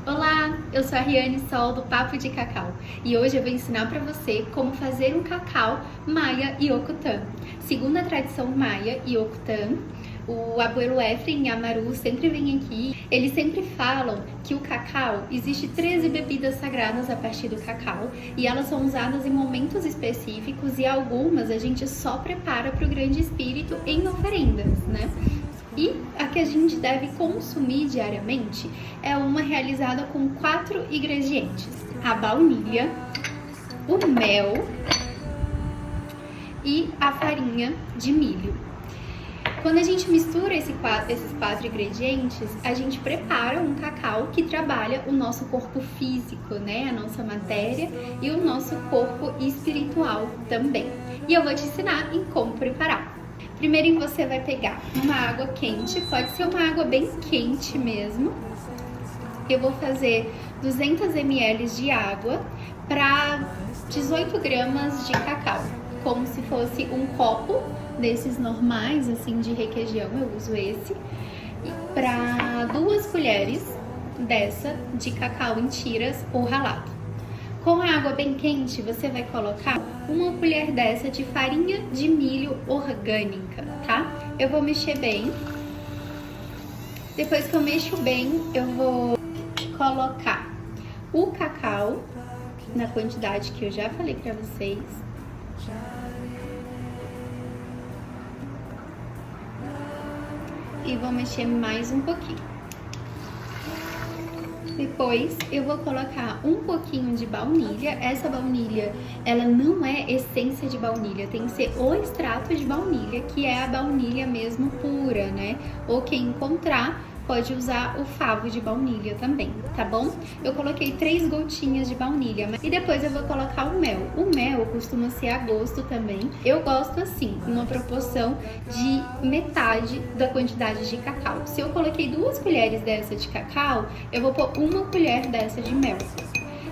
Olá, eu sou a Riane Sol do Papo de Cacau e hoje eu vou ensinar para você como fazer um cacau maia e okutã. Segundo a tradição maia e okutã, o abuelo Efren e a Maru sempre vêm aqui, eles sempre falam que o cacau, existe 13 bebidas sagradas a partir do cacau e elas são usadas em momentos específicos e algumas a gente só prepara para o grande espírito em oferendas, né? E a que a gente deve consumir diariamente é uma realizada com 4 ingredientes: a baunilha, o mel e a farinha de milho. Quando a gente mistura esses 4 ingredientes, a gente prepara um cacau que trabalha o nosso corpo físico, né? A nossa matéria e o nosso corpo espiritual também. E eu vou te ensinar em como preparar. Primeiro você vai pegar uma água quente, pode ser uma água bem quente mesmo. Eu vou fazer 200 ml de água para 18 gramas de cacau, como se fosse um copo desses normais, assim, de requeijão, eu uso esse. Para 2 colheres dessa de cacau em tiras ou ralado. Com a água bem quente, você vai colocar 1 colher dessa de farinha de milho orgânica, tá? Eu vou mexer bem. Depois que eu mexo bem, eu vou colocar o cacau na quantidade que eu já falei pra vocês. E vou mexer mais um pouquinho. Depois eu vou colocar um pouquinho de baunilha. Essa baunilha, ela não é essência de baunilha, tem que ser o extrato de baunilha, que é a baunilha mesmo pura, né? Ou quem encontrar pode usar o favo de baunilha também, tá bom? Eu coloquei 3 gotinhas de baunilha e depois eu vou colocar o mel. O mel costuma ser a gosto também. Eu gosto assim, uma proporção de metade da quantidade de cacau. Se eu coloquei 2 colheres dessa de cacau, eu vou pôr 1 colher dessa de mel.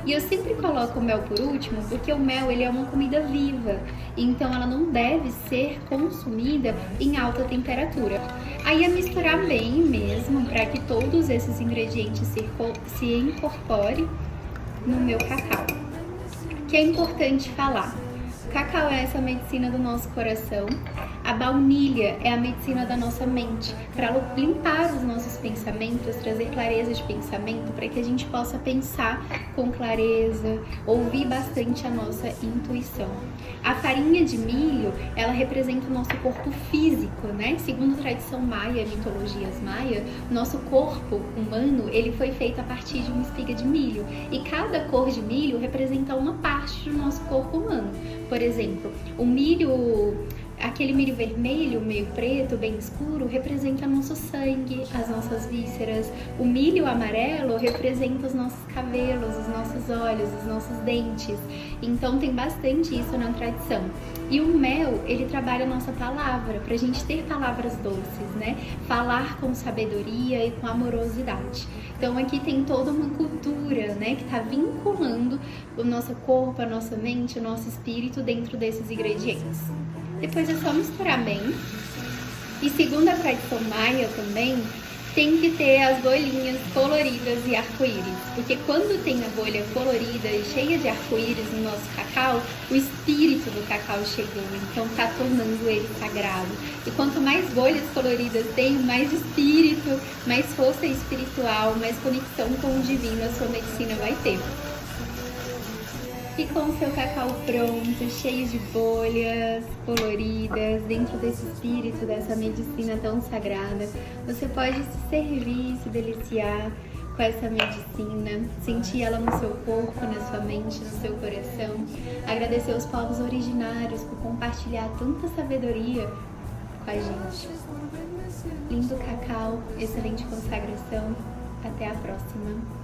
E eu sempre coloco o mel por último, porque o mel ele é uma comida viva, então ela não deve ser consumida em alta temperatura. Aí é misturar bem mesmo, para que todos esses ingredientes se incorporem no meu cacau. Que é importante falar, o cacau é essa medicina do nosso coração, a baunilha é a medicina da nossa mente, para limpar os nossos pensamentos, trazer clareza de pensamento, para que a gente possa pensar com clareza, ouvir bastante a nossa intuição. A farinha de milho, ela representa o nosso corpo físico, né? Segundo a tradição maia, mitologias maia, nosso corpo humano, ele foi feito a partir de uma espiga de milho, e cada cor de milho representa uma parte do nosso corpo humano. Por exemplo, o milho, aquele milho vermelho, meio preto, bem escuro, representa nosso sangue, as nossas vísceras. O milho amarelo representa os nossos cabelos, os nossos olhos, os nossos dentes. Então tem bastante isso na tradição. E o mel, ele trabalha a nossa palavra, pra gente ter palavras doces, né? Falar com sabedoria e com amorosidade. Então aqui tem toda uma cultura, né, que tá vinculando o nosso corpo, a nossa mente, o nosso espírito dentro desses ingredientes. Depois é só misturar bem. E segundo a tradição maia também, tem que ter as bolhinhas coloridas e arco-íris. Porque quando tem a bolha colorida e cheia de arco-íris no nosso cacau, o espírito do cacau chegou, então tá tornando ele sagrado. E quanto mais bolhas coloridas tem, mais espírito, mais força espiritual, mais conexão com o divino a sua medicina vai ter. E com o seu cacau pronto, cheio de bolhas coloridas, dentro desse espírito, dessa medicina tão sagrada, você pode se servir, se deliciar com essa medicina, sentir ela no seu corpo, na sua mente, no seu coração. Agradecer aos povos originários por compartilhar tanta sabedoria com a gente. Lindo cacau, excelente consagração. Até a próxima.